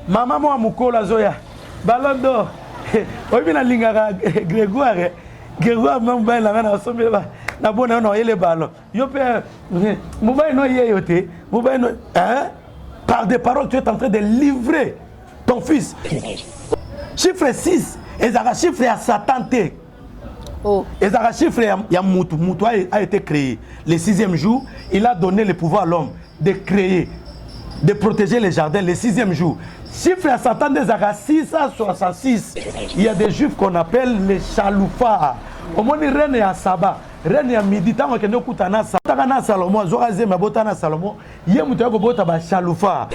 Maman moi mukola zoya. Ballon d'or. Oyi na lingaka Grégoire. Grégoire mamba la na sombe ba. Na bona no ele ballon. Yo pe mobile no yeyote. Mobile no hein? Par des paroles tu es en train de livrer ton fils. Chiffre 6, ezaka chiffre ya Satan te. Oh. Ezaka chiffre ya Moutou. Moutou a été créé. Le 6e jour, il a donné le pouvoir à l'homme de créer, de protéger les jardins le 6e jour. Chiffre à Satan des Zara 666. Il y a des juifs qu'on appelle les chaloufas. Au moins, il reine à Saba, reine à midi, tant que nous écoutons Salomon, Zorazé, Mabotana Salomon, il y a un chaloufa.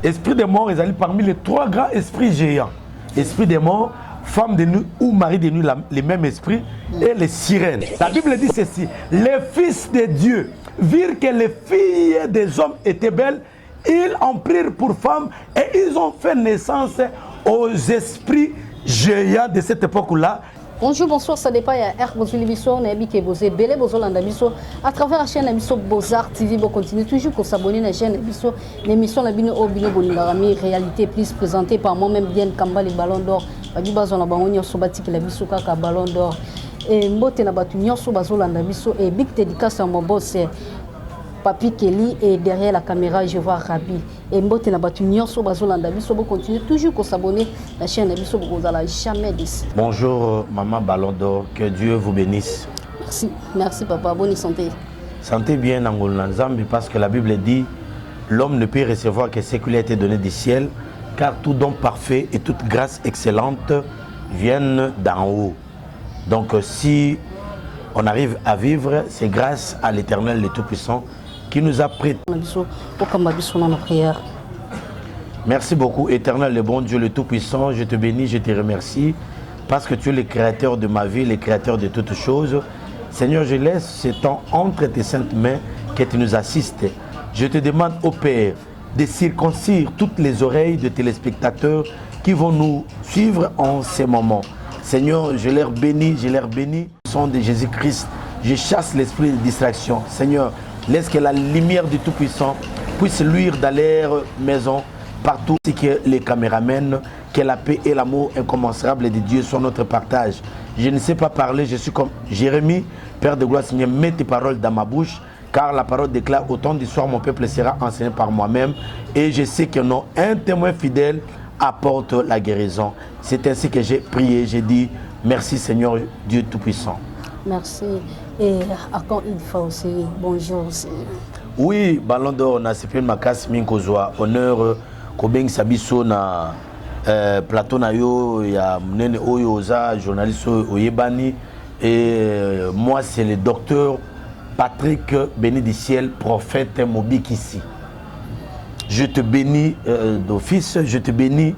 Esprit des morts, ils allaient parmi les 3 grands esprits géants. Esprit des morts, femme de nuit ou mari de nuit, les mêmes esprits, et les sirènes. La Bible dit ceci: les fils de Dieu virent que les filles des hommes étaient belles. Ils en prirent pour femmes et ils ont fait naissance aux esprits géants de cette époque-là. Bonjour, bonsoir, ça dépend. Il y a Air Bozulibisson, Nabi Kebozé, Bélé Bozolandamisso. À travers la chaîne Namisso Bozar TV, vous continuez toujours pour s'abonner à la chaîne Namisso. L'émission Nabino Obino Boningarami, réalité plus présentée par moi-même, bien Kamba, les ballons d'or. Badibazon la Bangonia Sobati, la Bisso Kaka, ballon d'or. Et Mbote Nabatu Nyoso Bazolandamisso. Et big dédicace à mon boss. Papi Kelly et derrière la caméra je vois Rabi et Mbote na batu nyonso bazolanda biso bo continue toujours qu'on s'abonner la chaîne na biso bo zala jamais déçu. Bonjour maman Ballon d'Or, que Dieu vous bénisse. Merci papa, bonne santé. Santé bien Nangolna Nzambi, parce que la Bible dit l'homme ne peut recevoir que ce qui lui a été donné du ciel, car tout don parfait et toute grâce excellente viennent d'en haut. Donc si on arrive à vivre, c'est grâce à l'Éternel le Tout-Puissant qui nous a prêté. Merci beaucoup, Éternel, le bon Dieu, le Tout-Puissant. Je te bénis, je te remercie parce que tu es le créateur de ma vie, le créateur de toutes choses. Seigneur, je laisse ce temps entre tes saintes mains que tu nous assistes. Je te demande, ô Père, de circoncire toutes les oreilles de téléspectateurs qui vont nous suivre en ces moments. Seigneur, je leur bénis, au nom de Jésus-Christ. Je chasse l'esprit de distraction. Seigneur, laisse que la lumière du Tout-Puissant puisse luire dans leur maison, partout, ainsi que les caméramens, que la paix et l'amour incommensurable de Dieu soient notre partage. Je ne sais pas parler, je suis comme Jérémie, Père de gloire, Seigneur, mets tes paroles dans ma bouche, car la parole déclare: au temps du soir, mon peuple sera enseigné par moi-même, et je sais que non, un témoin fidèle apporte la guérison. C'est ainsi que j'ai prié, j'ai dit merci Seigneur Dieu Tout-Puissant. Merci. Et encore une fois aussi, bonjour. Oui, Ballon d'Or, on a fait ma casse, minkozwa, honneur, Kobeng Sabiso na plateau na yo, ya mnene oyoza, journaliste oyebani, et moi c'est le docteur Patrick Béni du Ciel, prophète Mobikissi. Je te bénis d'office, je te bénis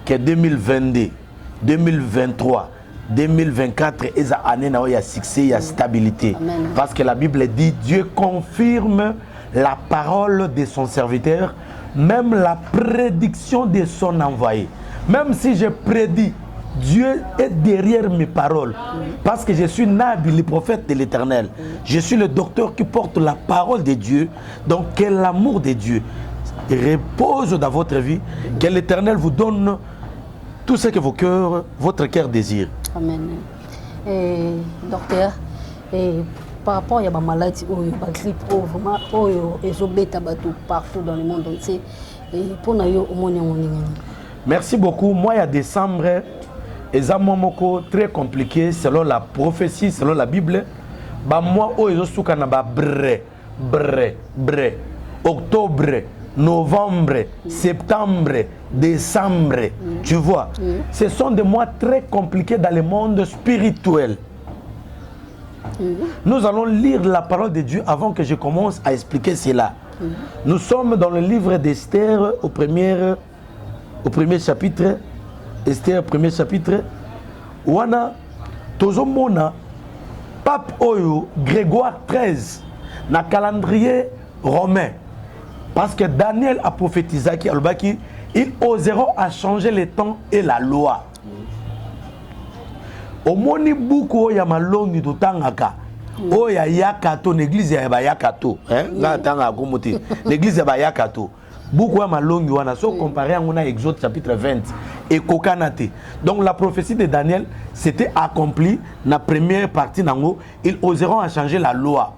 que 2022, 2023, 2024 et ça année il y a succès, il y a stabilité. Amen. Parce que la Bible dit Dieu confirme la parole de son serviteur, même la prédiction de son envoyé. Même si je prédis, Dieu est derrière mes paroles. Parce que je suis Nabi, le prophète de l'Éternel. Je suis le docteur qui porte la parole de Dieu. Donc que l'amour de Dieu repose dans votre vie. Que l'Éternel vous donne tout ce que votre cœur désire. Amen. Et, docteur, par rapport à la maladie, la grippe, partout dans le monde entier, pour nous, merci beaucoup. Moi, il y a décembre, et un très compliqué selon la prophétie, selon la Bible. Moi, octobre, novembre, septembre, décembre, tu vois. Ce sont des mois très compliqués dans le monde spirituel. Nous allons lire la parole de Dieu avant que je commence à expliquer cela. Nous sommes dans le livre d'Esther au premier chapitre. Esther, premier chapitre. Wana Tozomona, Pape Oyo, Grégoire XIII, na calendrier romain. Parce que Daniel a prophétisé qu'ils oseront à changer les temps et la loi. Au moni buko ya malongi do tangaka. O ya yakato l'église ya yakato, hein? Nga tanga komote. L'église ya yakato. beaucoup à malongi wana so comparé à ngona Exode chapitre 20 et kokanate. Donc la prophétie de Daniel c'était accompli na première partie nango, ils oseront à changer la loi.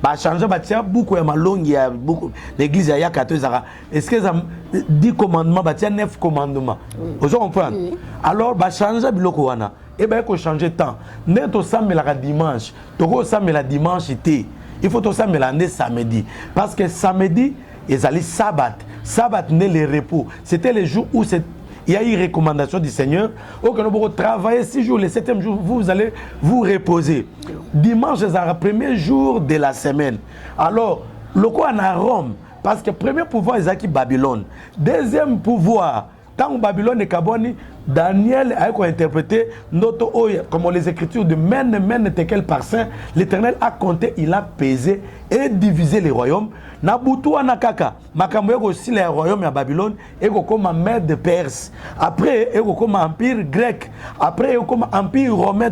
Ba changer ba tia beaucoup à malongi ya beaucoup l'église ya Yakato ezara. Est-ce que ça 10 commandements ba tia 9 commandements. Vous comprenez? Alors ba changer biloko wana et ben ko changer temps. Neto samela dimanche, toko samela dimanche té. Il faut tout ça mélanger samedi. Parce que samedi, ils allaient sabbat. Sabbat n'est le repos. C'était le jour où il y a eu une recommandation du Seigneur. Au que nous pouvons travailler 6 jours. Le 7e jour, vous allez vous reposer. Dimanche, c'est le premier jour de la semaine. Alors, le quoi en Rome, parce que le premier pouvoir, c'est Babylone. Deuxième pouvoir, tant que Babylone est Kaboni, Daniel a interprété notre comme les Écritures de mène tekel par saint. L'Éternel a compté, il a pesé et divisé les royaumes. Nabutu anakaka, makambo aussi les royaumes à Babylone et comme Mède de Perse. Après, et comme empire grec. Après, comme empire romain,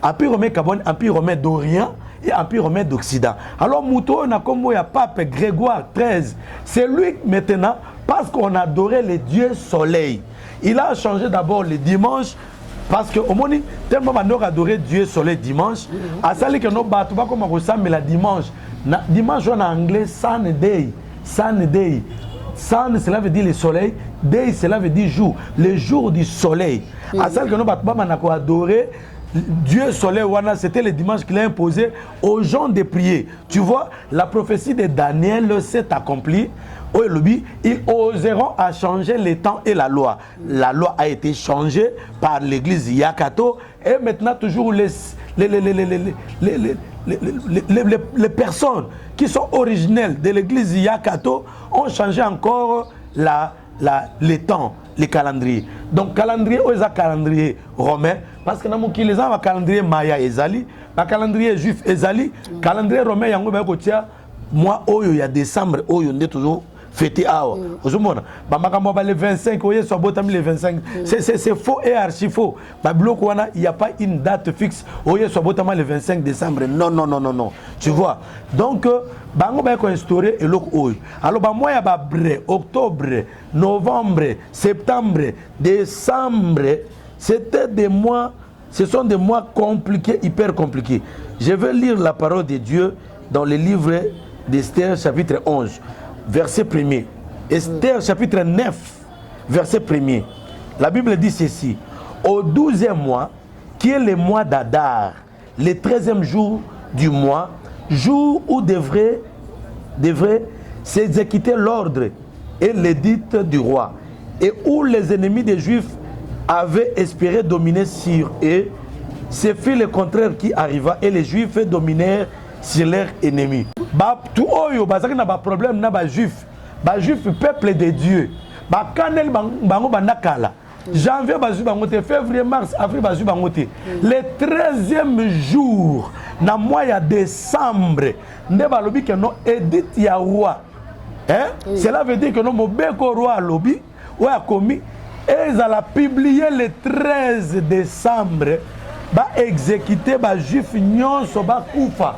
empire romain Kabon, empire romain d'Orient et empire romain d'Occident. Alors Mouto on a comme il y a pape Grégoire XIII. C'est lui maintenant parce qu'on adorait le dieu soleil. Il a changé d'abord le dimanche parce que au monde tellement on adorait Dieu soleil dimanche. À ça que nos bateaux pas comme on ressemble la dimanche. Dimanche en anglais Sunday. Sunday. Sun cela veut dire le soleil. Day cela veut dire jour. Le jour du soleil. À ça que nos bateaux pas on a adoré Dieu soleil c'était le dimanche qu'il a imposé aux gens de prier. Tu vois, la prophétie de Daniel s'est accomplie. Ils oseront à changer les temps et la loi. La loi a été changée par l'église Yakato et maintenant toujours les personnes qui sont originelles de l'église Yakato ont changé encore les temps, les calendriers. Donc calendrier, c'est un calendrier romain parce que nous les avons un calendrier maya ezali, un calendrier juif ezali, calendrier romain yango ba ko tia mois oyo ya décembre oyo ndé toujours fêté awa. Ozomona ba makambo ba le 25 oyo so botami le 25. C'est faux et archi faux. Ba bloco wana il y a pas une date fixe oyo so botama le 25 décembre. Non. Tu vois. Donc bango ba ko instaurer et loko oyo. Alors ba mois ya ba bre, octobre, novembre, septembre, décembre, c'était des mois, ce sont des mois compliqués, hyper compliqués. Je vais lire la parole de Dieu dans le livre d'Esther chapitre 11. Verset 1er. Esther chapitre 9, verset 1er. La Bible dit ceci. Au 12e mois, qui est le mois d'Adar, le 13e jour du mois, jour où devrait s'exécuter l'ordre et l'édit du roi, et où les ennemis des Juifs avaient espéré dominer sur eux, c'est fait le contraire qui arriva et les Juifs dominèrent sur leurs ennemis. Tout oyo bazaki na ba problème na ba juif peuple de Dieu. Ba kanel bango banakala. Janvier bazu bangote, février, mars, avril bazu bangote. Le 13e jour na mois ya décembre, nde balobi que non édit ya roi. Hein? Cela veut dire que non mobeko roi lobi ou a commis et ils allaient publier le 13 décembre ba exécuter ba juif nyonso ba kufa.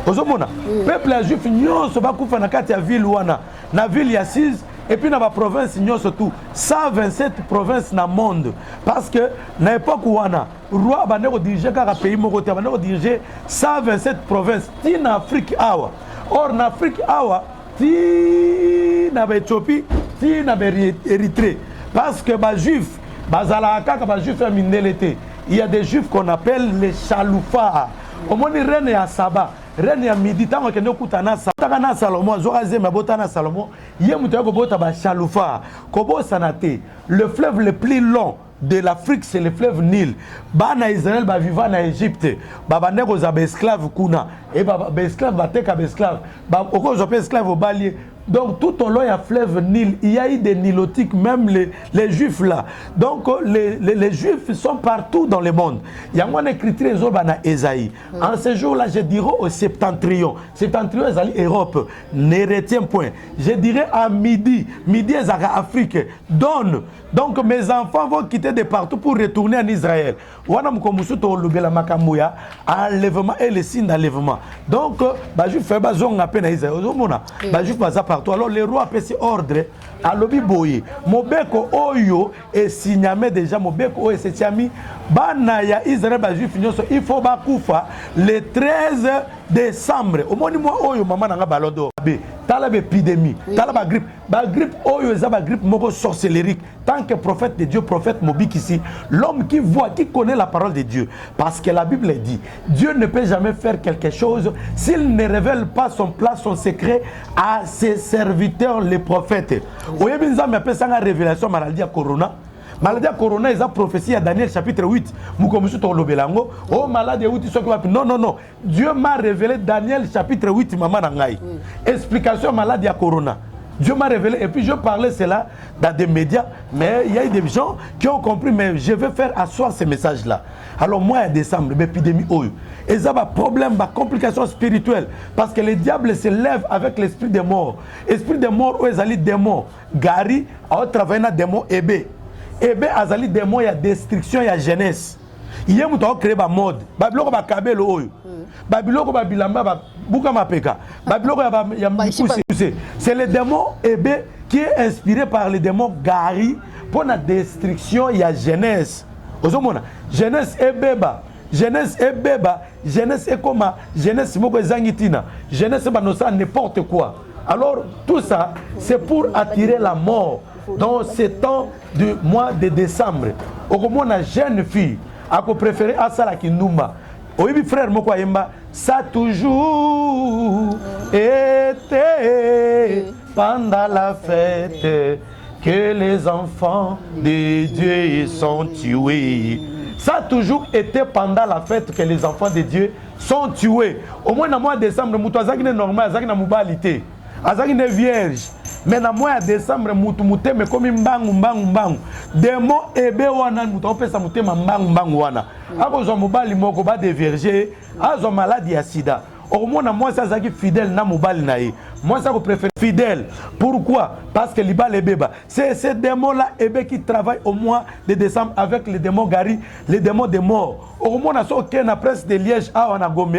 Ozomona peuple juif nyonso ba kufa na kati ya ville wana na ville ya 6 et puis na ba province nyonso tout 127 provinces na monde parce que na époque wana roi ba ndeko diriger kaka pays moko te ba ndeko diriger 127 provinces ti na Afrique awa. Or na Afrique awa ti na ba Éthiopie ti na ba Érythrée parce que ba juif bazala kaka ba juif mindelete. Il y a des juifs qu'on appelle les chaloufas. Au moins, reine ya Saba, reine ya Midi, tant que nous kutana Salomon, Zorazé, Mabotana Salomon, Yemutako Bota ba chaloufa. Kobo Sanate, le fleuve le plus long de l'Afrique, c'est le fleuve Nil. Bana Israël va vivre en Égypte. Baba Nego Zabe esclave Kuna. Et Baba esclave va teka esclave. Baba Oko Zope esclave au Balier. Donc tout au long il y a fleuve Nil, il y a eu des nilotiques, même les juifs là. Donc les juifs sont partout dans le monde. Il y a une écriture dans Esaïe. En ce jour-là, je dirais au septentrion. Septentrion est Europe. Ne retiens point. Je dirais à midi. Midi est Afrique. Donne. Donc mes enfants vont quitter de partout pour retourner en Israël. Enlèvement et le signe d'enlèvement. Donc, les juifs font à peine à Israël. Les juifs partout. Alors le roi a fait ordre à l'obi boye. Mobeko oyo et signamé déjà mobeko oyo c'est tiami. Banaya Israël ba juif il faut ba kufa le 13 décembre. Au moins moi oyo maman nanga balodo. Tala épidémie, tala ba grippe oyo eza ba grippe moko sorcellerique. Tant que prophète de Dieu, prophète Mobik ici, l'homme qui voit, qui connaît la parole de Dieu, parce que la Bible dit, Dieu ne peut jamais faire quelque chose s'il ne révèle pas son plan, son secret à ses serviteurs, les prophètes. Oye binzambe appelle ça une révélation maladie à corona. Maladie à corona, ils ont prophétie à Daniel chapitre 8. Moukomusu Tolobelango. Oh, maladie 8, non, non, non. Dieu m'a révélé Daniel chapitre 8, maman Nangaï. Explication maladie à corona. Dieu m'a révélé, et puis je parlais cela dans des médias, mais il y a eu des gens qui ont compris, mais je vais faire asseoir ces messages-là. Alors moi, en décembre, l'épidémie, et ça va problème, va complication spirituelle, parce que le diable se lève avec l'esprit des morts. Esprit des morts, où ils allaient démons. Gary a travaillé dans démons Ébé. Ébé a zali démons, il y a destruction, il y a jeunesse. Il y a un créé une mode. Babylone va câbler le haut. Babylone va bilamba, bouka mapeka. Babylone va pousser. C'est le démon Ébé qui est inspiré par le démon Gary pour la destruction, il y a jeunesse. Jeunesse et béba. Jeunesse et béba. Jeunesse et comment? Jeunesse moko zangitina. Jeunesse banosa n'importe quoi. Alors tout ça, c'est pour attirer la mort. Dans ce temps du mois de décembre, au moins la jeune fille a préféré à ça qui nous m'a. Oui, frère Moko Yemba, ça a toujours été pendant la fête que les enfants de Dieu sont tués. Ça a toujours été pendant la fête que les enfants de Dieu sont tués. Au moins, dans le mois de décembre, Moutouazaki est normal, Azaki na moubalité, Azaki est vierge. Mais dans le mois de décembre, Moutoumouté, mais comme mbangu. Démon ébé wana, Mouton fait ça mouté, mbangu wana. Ako zo moubali moko ba déverger, azo maladie à sida. Au moins, moi, ça zaki fidèle na moubali naï. Moi, ça, je préfère fidèle. Pourquoi? Parce que l'Iba les bébés. C'est ces démons-là qui travaillent au mois de décembre avec les démons Gary, les démons des morts. Au moins, on a na presse de Liège, on a Gombe,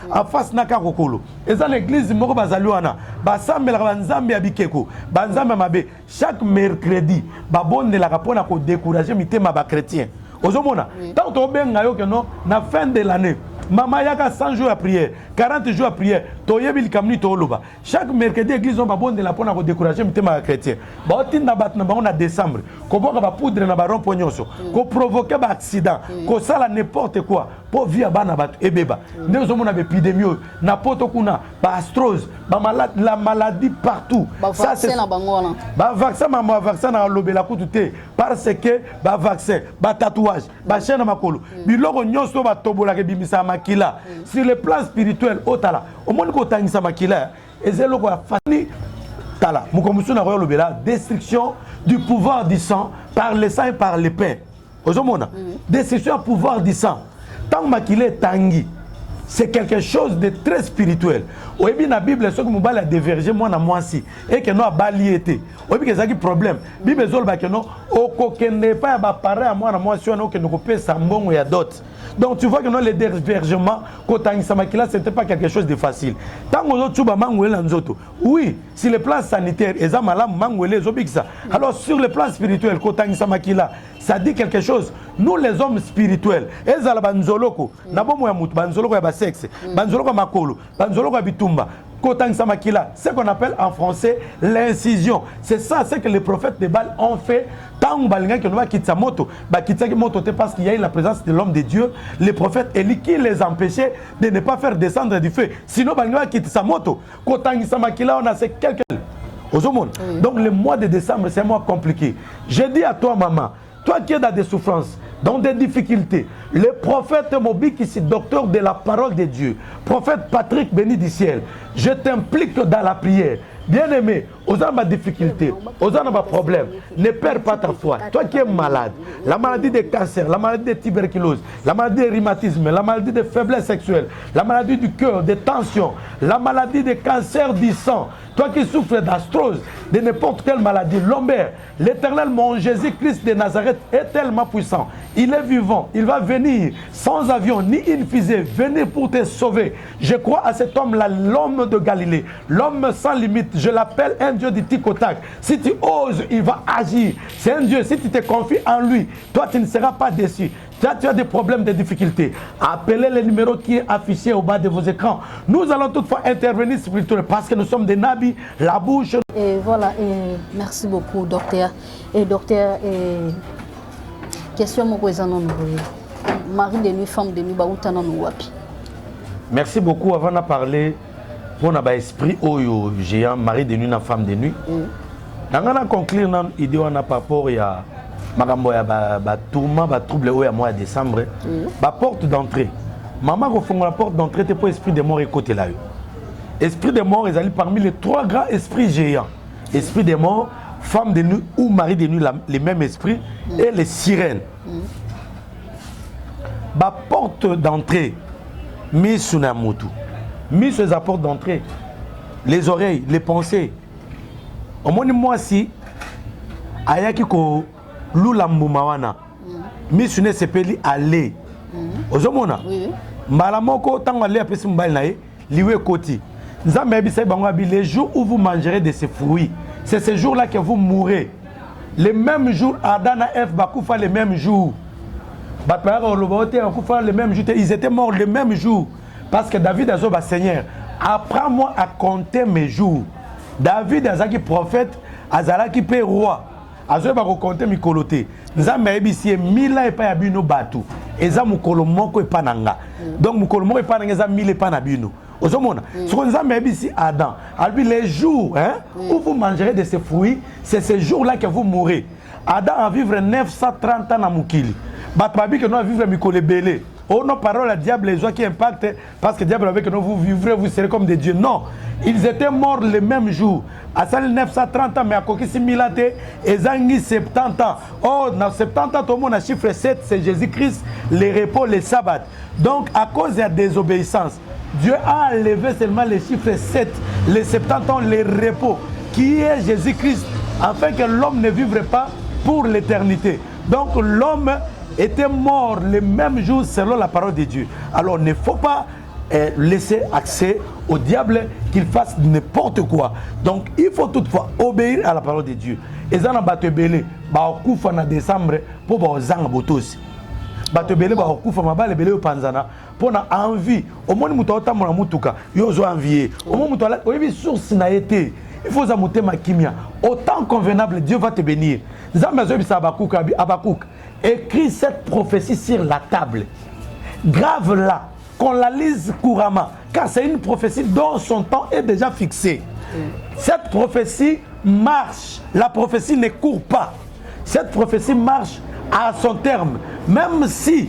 en face na Kakokolo. Et dans l'église, Moko Bazaluana, Basambe la Banzambe Abikeko, Banzambe Mabe, chaque mercredi, Babonne la Rapona pour décourager mitema ba chrétien. Ozomona, tant qu'on que non, na fin de l'année. Maman yaka 100 jours à prière, 40 jours à prière, toyebil kamni toloba. Chaque mercredi église on va bonne de la pona pour décourager mitema chrétien. Ba otinda batna ba on a décembre, ko boka ba poudre na ba rond pognonso, ko provoquer ba accident, ko sala n'importe quoi pour via bana bat ebeba. Nous on a épidémie na poto kuna, ba astrose, ba malade la maladie partout. Ça c'est na bangola. Ba vaccin ma vaccin na lobela kututé parce que ba vaccin, ba tatouage, ba chaîne makolo. Biloko nyonso ba tobola ke bimisa makila. Sur le plan spirituel otala. Au moins ko tangisa makila, ezelo ko fani tala. Mukomusu na royo lobela destruction du pouvoir du sang par le sang et par le pain. Ozomona. Destruction du pouvoir du sang. Tant makile tangi. C'est quelque chose de très spirituel. Oui, bien la Bible, ce que nous avons divergé, moi, na moi aussi, et que nous avons baliété. Oui, bien, c'est un problème. La Bible, c'est que nous avons pas parler à moi, na moi, si on a que nous coupons ça, bon, il y a d'autres. Donc, tu vois que nous, les divergements, quand ce n'était pas quelque chose de facile. Tant que nous avons oui, sur le plan sanitaire, alors sur le plan spirituel, quand ça dit quelque chose. Nous, les hommes spirituels, sexe, ce qu'on appelle en français l'incision. C'est ça, c'est que les prophètes de Baal ont fait. Tant que nous quitter sa moto, parce qu'il y a eu la présence de l'homme de Dieu, les prophètes Élie qui les empêchaient de ne pas faire descendre du feu. Sinon, Balinga quitte sa moto. On a ces quelques. Donc le mois de décembre, c'est un mois compliqué. Je dis à toi, maman, toi qui es dans des souffrances, dans des difficultés, le prophète Mobik, ici, docteur de la parole de Dieu, prophète Patrick béni du ciel, je t'implique dans la prière. Bien-aimé, aux ma difficulté, aux ma problème, ne perds pas ta foi. Toi qui es malade, la maladie de cancer, la maladie de tuberculose, la maladie de rhumatisme, la maladie de faiblesse sexuelle, la maladie du cœur, de tension, la maladie de cancer du sang, toi qui souffres d'astrose, de n'importe quelle maladie, lombaire, l'Éternel, mon Jésus-Christ de Nazareth, est tellement puissant. Il est vivant, il va venir sans avion ni une fusée, venir pour te sauver. Je crois à cet homme-là, l'homme de Galilée, l'homme sans limite. Je l'appelle un Dieu du tic-au-tac. Si tu oses, il va agir. C'est un Dieu, si tu te confies en lui, toi tu ne seras pas déçu. Tu as des problèmes, des difficultés. Appelez le numéro qui est affiché au bas de vos écrans. Nous allons toutefois intervenir spirituellement parce que nous sommes des nabis, la bouche. Et voilà, et merci beaucoup, docteur. Et docteur, question mari de nuit, femme de nuit, wapi. Merci beaucoup. Avant de parler, pour un esprit oyo géant, mari de nuit, femme de nuit. Dans la conclure, l'idée on a par rapport à magambo ya ba tourment ba trouble au mois de décembre ba porte d'entrée maman ko fonga la porte d'entrée te pour esprit de mort et côté là esprit de mort ils allaient parmi les trois grands esprits géants esprit de mort femme de nuit ou mari de nuit les mêmes esprits et les sirènes ba porte d'entrée mis sur la moto mis sur la porte d'entrée les oreilles les pensées au moins moi si ayaki ko lula mbumawana misune sepeli ale ozomona mbala moko tango ale apesi mbali nae liwe koti nzambe ebisa bango abi les jours où vous mangerez de ces fruits c'est ce jour là que vous mourrez le même jour Adam et Ève bakufa le même jour batara olobote bakufa le même jour ils étaient morts le même jour parce que David a dit au Seigneur apprends-moi à compter mes jours. David azaki prophète azalaki pe roi azo ba ko compter mikoloté nzambe ebisi 1000 ans epa ya bino batu eza mukolo moko epa nanga donc mukolo moko epa nanga eza 1000 epa na bino ozomona soko nzambe ebisi Adam albi les jours où vous mangerez de ces fruits c'est ce jour là que vous mourrez. Adam a vivre 930 ans na mukili batu babi que nous vivre mikolo belé. Oh nos paroles à diable les gens qui impactent parce que diable avec nous vous vivrez vous serez comme des dieux. Non, ils étaient morts le même jour. À 930 ans mais à Kokisi Milate et Zangi 70 ans. Oh dans 70 ans tout le monde a chiffre 7 c'est Jésus-Christ les repos les sabbats. Donc à cause de la désobéissance Dieu a enlevé seulement les chiffres 7 les 70 ans les repos qui est Jésus-Christ afin que l'homme ne vivrait pas pour l'éternité. Donc l'homme était mort le même jour selon la parole de Dieu. Alors il ne faut pas laisser accès au diable qu'il fasse n'importe quoi. Donc il faut toutefois obéir à la parole de Dieu. Et ça n'a pas te belé, bah kufa na décembre pour bah zang botos. Bah te belé bah kufa ma ba le belé au panzana pour na envie. Au moins muto ota mona mutuka yo zo envier. Au moins muto la oyebi source na été. Il faut amuter ma kimia. Autant convenable Dieu va te bénir. Zamba zo bisa Abakouk. Écris cette prophétie sur la table. Grave-la, qu'on la lise couramment, car c'est une prophétie dont son temps est déjà fixé. Cette prophétie marche, la prophétie ne court pas. Cette prophétie marche à son terme, même si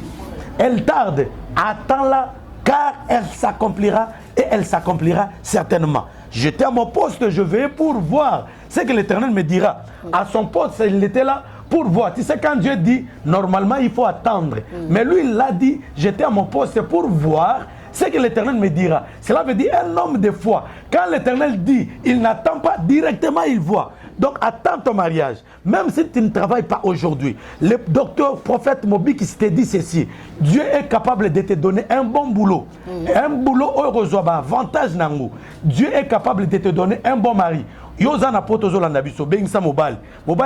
elle tarde, attends-la, car elle s'accomplira et elle s'accomplira certainement. J'étais à mon poste, je vais pour voir ce que l'Éternel me dira. À son poste, il était là pour voir. Tu sais, quand Dieu dit, normalement, il faut attendre. Mais lui, il l'a dit, j'étais à mon poste pour voir ce que l'Éternel me dira. Cela veut dire un homme de foi. Quand l'Éternel dit, il n'attend pas, directement il voit. Donc attends ton mariage. Même si tu ne travailles pas aujourd'hui. Le docteur prophète Mobi qui s'était dit ceci. Dieu est capable de te donner un bon boulot. Un boulot heureux, avantage nango. Dieu est capable de te donner un bon mari. Yozana potozo landa biso bengisa mobile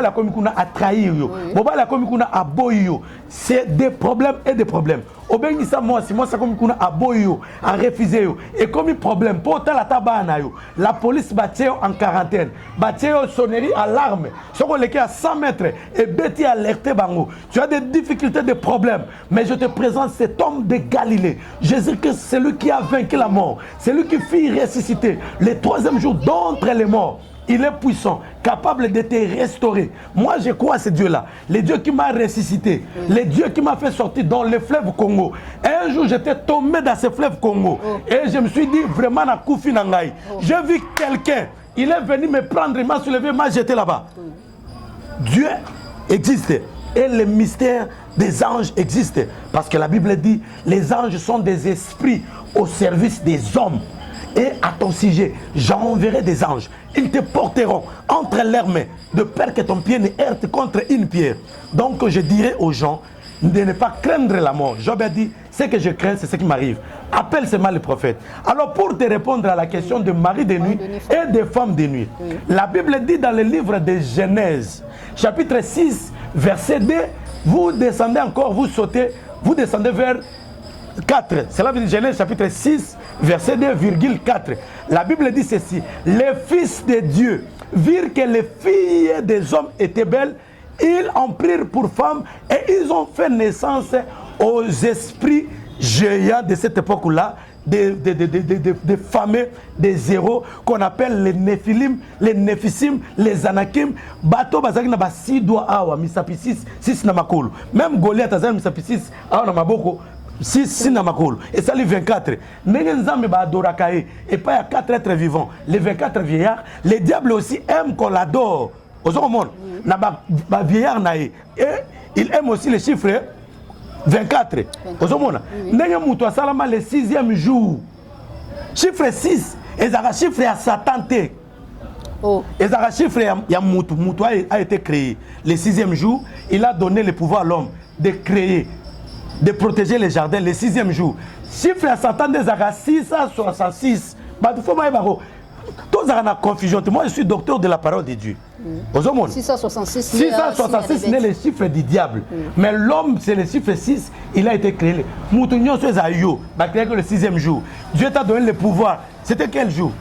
a komi kuna a trahir yo mobile a komi kuna a boy yo c'est des problèmes et des problèmes obengisa moi si moi ça komi kuna a boy yo a refuser yo et comme problème pour ta la tabana yo la police batie en quarantaine batie sonnerie alarme soko leki à 100 mètres et beti alerter bango tu as des difficultés des problèmes mais je te présente cet homme de Galilée Jésus-Christ c'est lui qui a vaincu la mort c'est lui qui fit ressusciter le troisième jour d'entre les morts. Il est puissant, capable de te restaurer. Moi, je crois à ce Dieu-là. Le Dieu qui m'a ressuscité. Le Dieu qui m'a fait sortir dans le fleuve Congo. Un jour, j'étais tombé dans ce fleuve Congo. Et je me suis dit, vraiment, na Koufi Nangaï. J'ai vu quelqu'un. Il est venu me prendre, il m'a soulevé, il m'a jeté là-bas. Dieu existe. Et le mystère des anges existe. Parce que la Bible dit, les anges sont des esprits au service des hommes. Et à ton sujet, j'enverrai des anges. Ils te porteront entre leurs mains, de peur que ton pied ne heurte contre une pierre. Donc je dirai aux gens de ne pas craindre la mort. Job a dit, ce que je crains, c'est ce qui m'arrive. Appelle seulement le prophète. Alors pour te répondre à la question de mari de nuit et de femme de nuit, la Bible dit dans le livre de Genèse, chapitre 6, verset 2, vous descendez encore, vous sautez, vous descendez vers 4. C'est la Genèse chapitre 6, verset 2,4. La Bible dit ceci. Les fils de Dieu virent que les filles des hommes étaient belles. Ils en prirent pour femmes et ils ont fait naissance aux esprits géants de cette époque-là, des femmes, des héros qu'on appelle les Néphilim, les Néphissim, les Anakim. Bato bazaki na ba 6 doigts awa, misapi 6 na makolo. Même Goliath azaki misapi 6 awa na maboko. 6 na makolo. Et ça, les 24. Et pas il y a 4 êtres vivants. Les 24 vieillards, les diables aussi aiment qu'on l'adore. Aux autres mondes, vieillard naïe. Et il aime aussi les chiffres 24. Aux autres mondes, Nengamouto Salama le 6e jour. Chiffre 6, et ça chiffre à Satan. Et ça chiffre à Moutou. Moutou a été créé. Le 6e jour, il a donné le pouvoir à l'homme de créer, de protéger les jardins le 6e jour. Chiffre à Satan des 666. Il faut que tous la confusion. Moi, je suis docteur de la parole de Dieu. 666 n'est le chiffre du diable. Mais l'homme, c'est le chiffre 6. Il a été créé. Moutounion, c'est Ayo. Il a créé le 6e jour. Dieu t'a donné le pouvoir. C'était quel jour?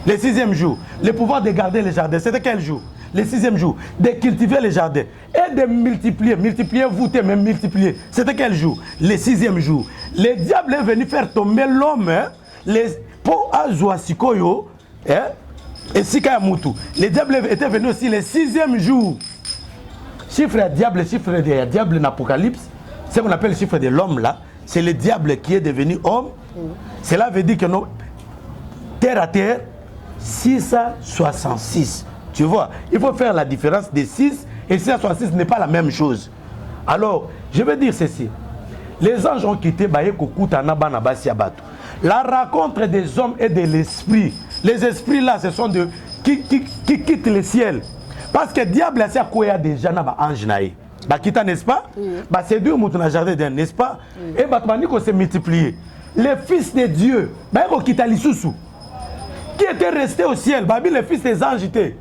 Le 6e jour. Le pouvoir de garder les jardins. C'était quel jour? Le 6e jour. De cultiver les jardins. Et de multiplier. Multiplier, voûter, même multiplier. C'était quel jour? Le 6e jour. Le diable est venu faire tomber l'homme. Pour Azuasikoyo, et Sika Moutou. Le diable était venu aussi le 6e jour. Chiffre à diable, chiffre de diable dans l'Apocalypse, ce qu'on appelle le chiffre de l'homme là, c'est le diable qui est devenu homme. Cela veut dire que nous, terre à terre, 666. Tu vois, il faut faire la différence de 6 et 666 n'est pas la même chose. Alors, je veux dire ceci. Les anges ont quitté Bayeko Koutana Nabasi Abatou. La rencontre des hommes et de l'esprit. Les esprits là, ce sont de qui quittent le ciel. Parce que le diable a quoi déjà na ba ange naï. Ba kita, n'est-ce pas? Ba c'est deux moutons dans jardin, n'est-ce pas? Et ba ko s'est multiplié. Les fils de Dieu, ba ko kita lisusu. Qui était resté au ciel? Babi les fils des anges étaient.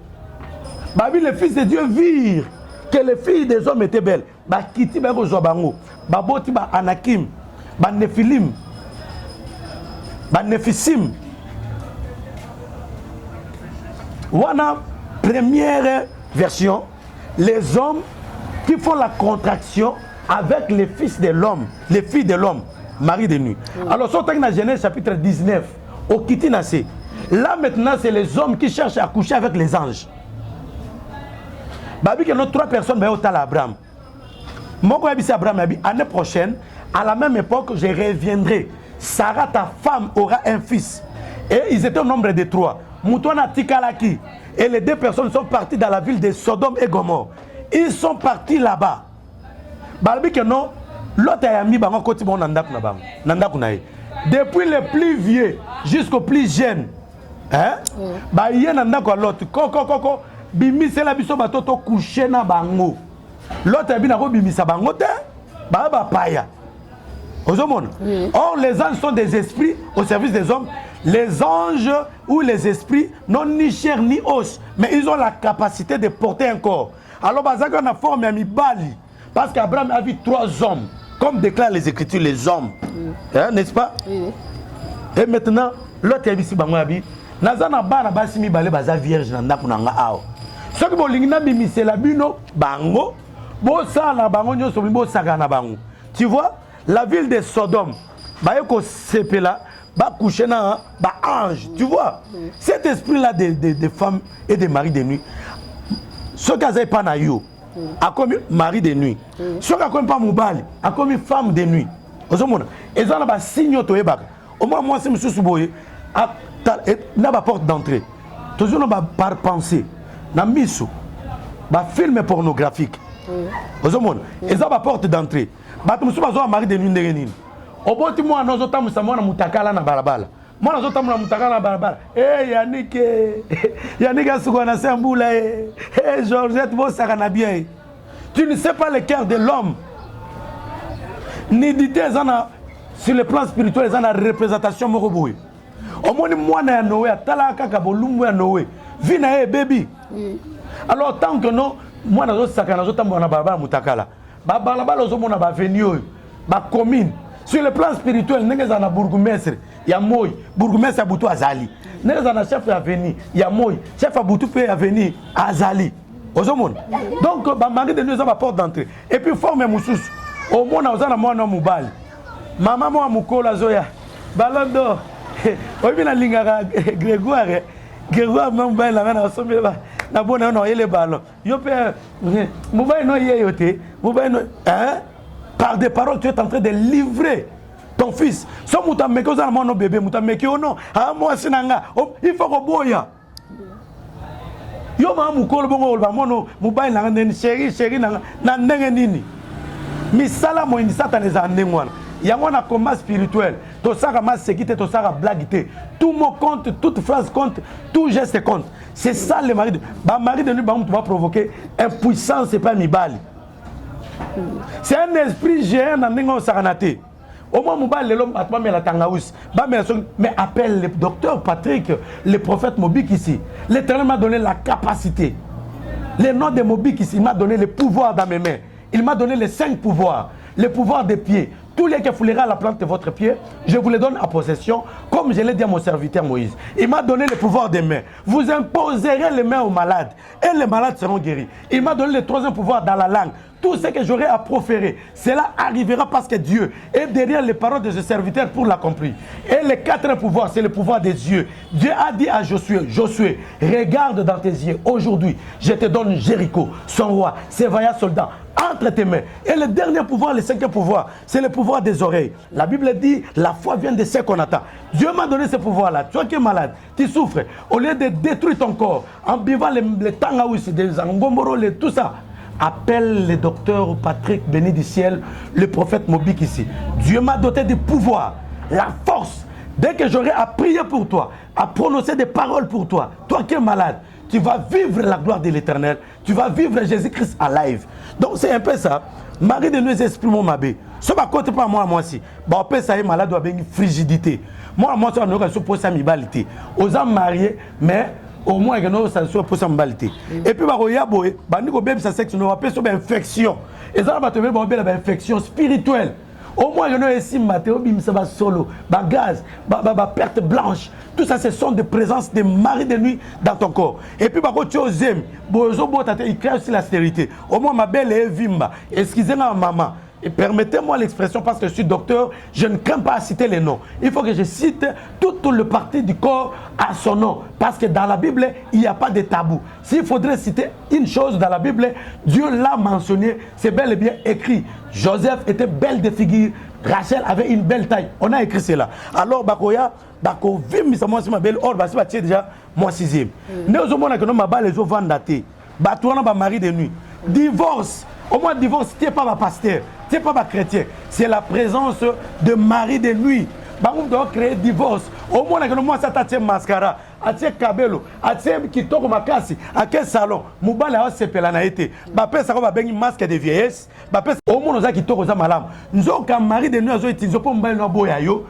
Babi les fils de Dieu virent que les filles des hommes étaient belles. Ba kiti ba ko zobango. Ba boti ba anakim, ba nephilim. Bénéficime. Voilà, première version, les hommes qui font la contraction avec les fils de l'homme, les filles de l'homme, mari de nuit. Alors, sur la Genèse chapitre 19, au Kitinase, là maintenant, c'est les hommes qui cherchent à coucher avec les anges. Babi, que nos 3 personnes, ben, au tal Abraham. Mon coïbis Abraham, l'année prochaine, à la même époque, je reviendrai. Sarah, ta femme, aura un fils. Et ils étaient au nombre de 3. Moutouana Tikalaki. Et les 2 personnes sont parties dans la ville de Sodome et Gomorre. Ils sont partis là-bas. Balbi que non, l'autre a mis bango koti bon nandakunaye. Depuis le plus vieux jusqu'au plus jeune. Hein? Ba yé nandako l'autre. Koko bimi c'est la biso batoto couché na bango. L'autre a binako bimi sa bango te. Ba paya. Or, les anges sont des esprits au service des hommes. Les anges ou les esprits n'ont ni chair ni os, mais ils ont la capacité de porter un corps. Alors, on a formé un Bali, parce qu'Abraham a vu 3 hommes, comme déclarent les Écritures, les hommes. N'est-ce pas? Et maintenant, l'autre est ici, Nazana bana basi mi balé baza vierge na ndaku na nga awo. Soki bolingina bimise la bino bango, bo sala bango nyoso bo saka na bango. Tu vois? La ville de Sodome, Bayeko Sepela, va coucher dans un ange. Tu vois, cet esprit-là de femmes et de maris de nuit, ce qui n'a pas naïo, a commis mari de nuit. Ce qui n'a pas moubali, a commis femme de nuit. Et ça, on a signé au Ébak. Au moins, moi, c'est M. Souboye, n'a pas porte d'entrée. Toujours, on a par pensée, n'a mis sous, film pornographique. Et ça, porte d'entrée. Bato musuba zo mari de nuit ndengenini. Oboti mo anozo tamu samona mutakala na balabala. Moi, je suis en barabara. Eh, Yannick, Yannick a souvent un samboula. Eh, Georgette, bon, ça va bien. Tu ne sais pas le cœur de l'homme. Ni d'idée, sur le plan spirituel, ils ont une représentation. Au moins, moi, je suis Noé, Talaka, Kabolumou, Noé. Vina, baby. Alors, tant que non, moi, je suis en barabara, Moutakala. Barabara, je suis en avenue, ma commune. Sur le plan spirituel, nous sommes en bourgmestre, il y a moi, bourgmestre Aboutou Azali. Nous sommes en chef d'avenue, il y a moi, chef Aboutou peut venir à Azali. Donc, mari de nous avons la porte d'entrée. Et puis, forme Moussous. Au moins, nous avons un mobile. Maman, moi, Moukola Zoya. Ballon d'or. Oui, bien, la ligne Grégoire. Grégoire, mobile, la main, na bonne, non, il est ballon. Yo, père, mobile, non, il est mobile, hein? Par des paroles, tu es en train de livrer ton fils. Si tu as mis un bébé, tu as mis un nom, il faut que boya. Yo ma mukolo bongo ba mono mobile na ngene chéri na ndenge nini. Misala mo ini satane za ndengwana. Yango na combat spirituel. To saka ma sécurité, to saka blaguité. Tout mot compte, toute phrase compte, tout geste compte. C'est ça le mari de nous tu vas provoquer impuissance et pas mibali. C'est un esprit géant dans le Saranate. Au moins, mais appelle le docteur Patrick, le prophète Mobik ici. L'Éternel m'a donné la capacité. Le nom de Mobik ici, il m'a donné le pouvoir dans mes mains. Il m'a donné les 5 pouvoirs. Le pouvoir des pieds. Tous les qui foulera la plante de votre pied, je vous les donne en possession, comme je l'ai dit à mon serviteur Moïse. Il m'a donné le pouvoir des mains. Vous imposerez les mains aux malades, et les malades seront guéris. Il m'a donné le 3e pouvoir dans la langue. Tout ce que j'aurai à proférer, cela arrivera parce que Dieu est derrière les paroles de ce serviteur pour l'accomplir. Et le 4e pouvoir, c'est le pouvoir des yeux. Dieu a dit à Josué, Josué, regarde dans tes yeux. Aujourd'hui, je te donne Jéricho, son roi, ses vaillants soldats, entre tes mains. Et le dernier pouvoir, le 5e pouvoir, c'est le pouvoir des oreilles. La Bible dit, la foi vient de ce qu'on attend. Dieu m'a donné ce pouvoir-là. Toi qui es malade, tu souffres. Au lieu de détruire ton corps, en buvant les tangaouis, des angomboro, tout ça, appelle le docteur Patrick béni du ciel, le prophète Mobik ici. Dieu m'a doté de pouvoir, la force. Dès que j'aurai à prier pour toi, à prononcer des paroles pour toi, toi qui es malade, tu vas vivre la gloire de l'Éternel. Tu vas vivre Jésus-Christ en live. Donc c'est un peu ça. Marie de nous exprime ma bé. Ce n'est pas côté pas moi aussi. Bah on peut ça malade doit une frigidité. Moi ça on a pour sa mibalité. Aux hommes mariés mais au moins que nous ça soit pour sa mibalité. Et puis bah oya boy, bah nous bébé ça sexe nous appelle sur infection. Et ça va te mettre une infection spirituelle. Au moins, je n'ai ici, Mathéo, ça va solo, gaz, perte blanche. Tout ça, ce sont des présences de mari de nuit dans ton corps. Et puis, tu as osé, il crée aussi la stérilité. Au moins, ma belle est vimba. Excusez-moi, maman. Et permettez-moi l'expression parce que je suis docteur, je ne crains pas à citer les noms. Il faut que je cite toute le partie du corps à son nom. Parce que dans la Bible, il n'y a pas de tabou. S'il faudrait citer une chose dans la Bible, Dieu l'a mentionné, c'est bel et bien écrit. Joseph était belle de figure, Rachel avait une belle taille. On a écrit cela. Alors, Bakoya, Bako, vim, moi, c'est ma belle, or, c'est déjà moi 6e. Nous avons dit que nous avons les eaux vendatées. Batouana, mari de nuit. Divorce. Au moins, divorce, tu n'es pas ma pasteur, tu n'es pas ma chrétien. C'est la présence de mari de nuit. On doit créer divorce. Au moins, moi, ça t'a mascara, à tes cabello, à tes qui tombent ma casse, à quel salon, Moubala a se pelanaïté. Bapé, ça va bien une masque de vieillesse. Bapé, au moins, nous avons qui tombent aux malam. Nous avons qu'un mari de nuit, nous avons utilisé pour me boyayo,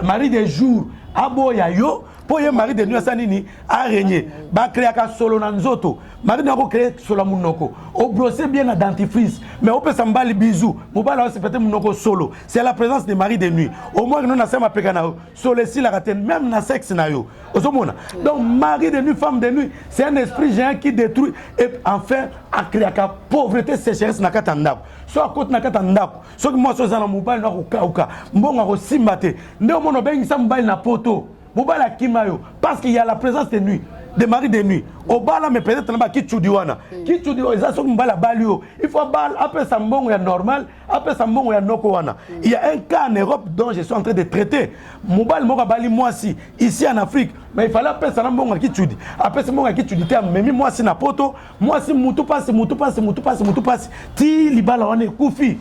mari de jour, à boyayo. Pour y mari de nuit à Sanini, à régner, bah créer un solo dans Zoto, mari n'a pas créé solo Mounoko. Au brosser bien la dentifrice, mais on peut s'emballer bisous. Moubala c'est peut-être Mounoko solo. C'est la présence des maris de nuit. Au moins nous n'avons pas pécanao. Solo si la ratine, même na sexe na yo. Donc mari de nuit, femme de nuit, c'est un esprit géant qui détruit et enfin a créé la pauvreté, sécheresse na katandap. Soit à côté na katandap. Soit que moi soit dans Moubala na kokauka. Mbonga ko simbate. Ndé mon obeng sa Moubala na poto. Moubala Kimayo, parce qu'il y a la présence de nuit, des maris de nuit. Au bal, mais peut-être là-bas, qui tchoudiwana. Qui tchoudiwana, ils ont un balio. Il faut bal, après ça, bon, il y a normal, après ça, bon, il y a nokowana. Il y a un cas en Europe dont je suis en train de traiter. Moubal, moi, bali, moi, si, ici en Afrique, mais il fallait après ça, bon, qui tchoudi. Après ça, bon, qui tchoudi, mais moi, si, na poto, moi, si, moutou passe, ti, libala, on est koufi.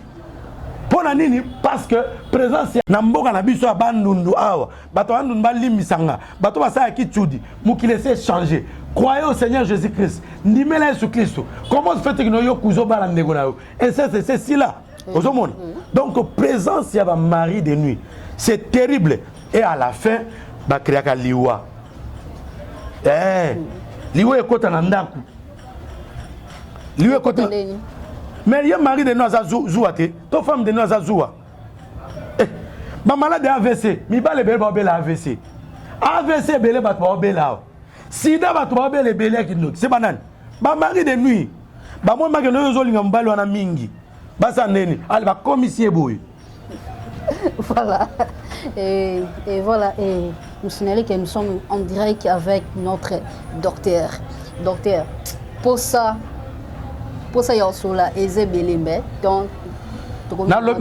Pour la nini, parce que présence na mboka na biso abandundu awa, bato bandundu ba limisanga, bato basaya ki tchudi, mu ki laisser changer. Croyez au Seigneur Jésus-Christ. Ndimela Jésus Christ. Comment se fait que nous yo kuzo ba ndeko na yo? Et c'est si là. Au monde. Donc présence ya ba mari de nuit. C'est terrible et à la fin ba créaka liwa. Liwa ekota na ndaku. Liwa ekota. Mais il y a mari de nous à Zouate, ton femme de nous à Zoua. Ma malade AVC, mi ba le bel ba bel AVC. AVC belé ba ba bel là. Sida ba ba bel belé qui nous. C'est banane. Ba mari de nuit. Ba moi ma que nous zo linga mbalo na mingi. Ba sa neni, al ba commissaire boy. Voilà. Et voilà, et nous signalons que nous sommes en direct avec notre docteur. Docteur, pour ça, il y a aussi la Eze Belembe. Donc, dans le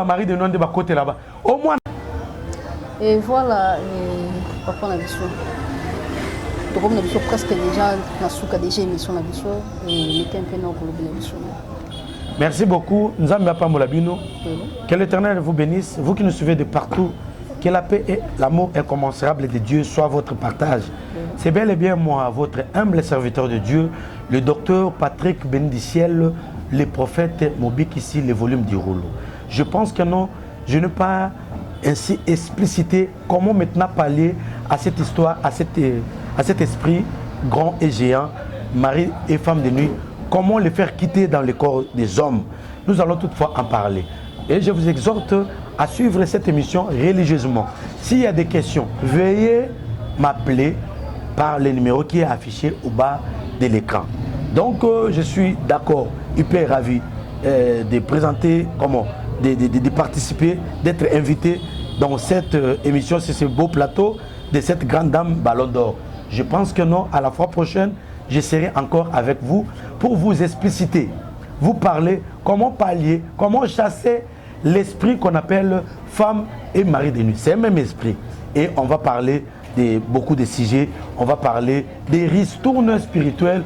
mari de nom de côté là-bas. Au moins. Et voilà, papa on a vu ça. Donc on a vu ça presque déjà, on a souka déjà émission la vision et les tempêtes non pour l'émission. Merci beaucoup. Nous avons pas Molabino. Que l'Éternel vous bénisse. Vous qui nous suivez de partout, que la paix et l'amour incommensurable de Dieu soient votre partage. C'est bel et bien moi, votre humble serviteur de Dieu, le docteur Patrick Benediciel, le prophète Mobik ici, le volume du rouleau. Je pense que non, je n'ai pas ainsi explicité comment maintenant parler à cette histoire, à cet esprit grand et géant, mari et femme de nuit. Comment les faire quitter dans le corps des hommes. Nous allons toutefois en parler. Et je vous exhorte à suivre cette émission religieusement. S'il y a des questions, veuillez m'appeler par le numéro qui est affiché au bas de l'écran. Donc, je suis d'accord, hyper ravi de présenter, de participer, d'être invité dans cette émission, sur ce beau plateau de cette grande dame Ballon d'Or. Je pense que non, à la fois prochaine, je serai encore avec vous pour vous expliciter, vous parler comment pallier, comment chasser l'esprit qu'on appelle femme et mari de nuit. C'est le même esprit. Et on va parler de beaucoup de sujets. On va parler des ristournes spirituels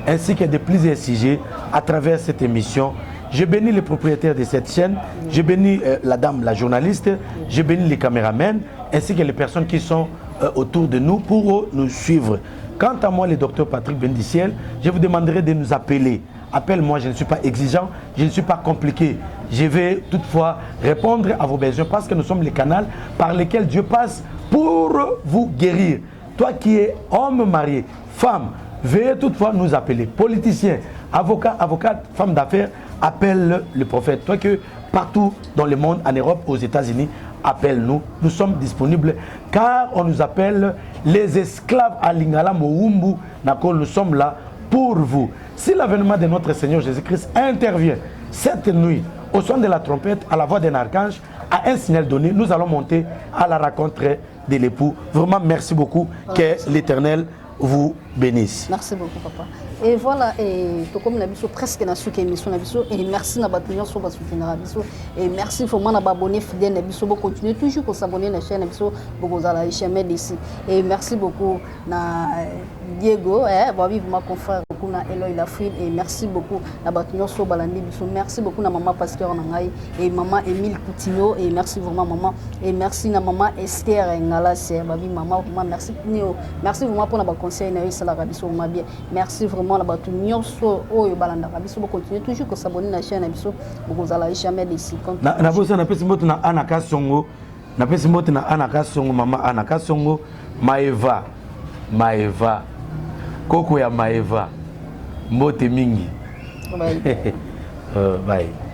ainsi que de plusieurs sujets à travers cette émission. Je bénis les propriétaires de cette chaîne, je bénis la dame, la journaliste, je bénis les caméramans ainsi que les personnes qui sont autour de nous pour nous suivre. Quant à moi, le docteur Patrick Benediciel, je vous demanderai de nous appeler. Appelle-moi, je ne suis pas exigeant, je ne suis pas compliqué. Je vais toutefois répondre à vos besoins parce que nous sommes les canaux par lesquels Dieu passe pour vous guérir. Toi qui es homme marié, femme, veuillez toutefois nous appeler. Politiciens, avocats, avocates, femmes d'affaires, appelle le prophète. Toi que partout dans le monde, en Europe, aux États-Unis, appelle-nous. Nous sommes disponibles car on nous appelle les esclaves à Lingala Moumbu. Nous sommes là pour vous. Si l'avènement de notre Seigneur Jésus-Christ intervient cette nuit au son de la trompette, à la voix d'un archange, à un signal donné, nous allons monter à la rencontre de l'époux. Vraiment, merci beaucoup. Que l'Éternel vous bénisse. Merci beaucoup, papa. Et voilà, et comme la biso presque na souke émission na biso et merci na batunion sur ba soutenir na biso et merci vraiment na abonner fidèle na biso pour continuer toujours pour s'abonner na chaîne na biso pour vous aller jamais d'ici et merci beaucoup na Diego va vivre ma confrère beaucoup na Eloy Lafrine et merci beaucoup na batunion sur balandi biso merci beaucoup na maman pasteur na ngai et maman Émile Coutinho et merci vraiment maman et merci na maman Esther Ngala c'est ba vie maman vraiment merci merci vraiment pour na ba conseil na ça la biso ma bien merci vraiment la batu nyonso oyo balanda biso bo continuer toujours ko s'abonner na chaîne biso bo zala jamais d'ici na bosa na pesi moto na Anaka Songo na pesi moto na Anaka Songo mama Anaka Songo Maeva koko ya Maeva mbote mingi bye bye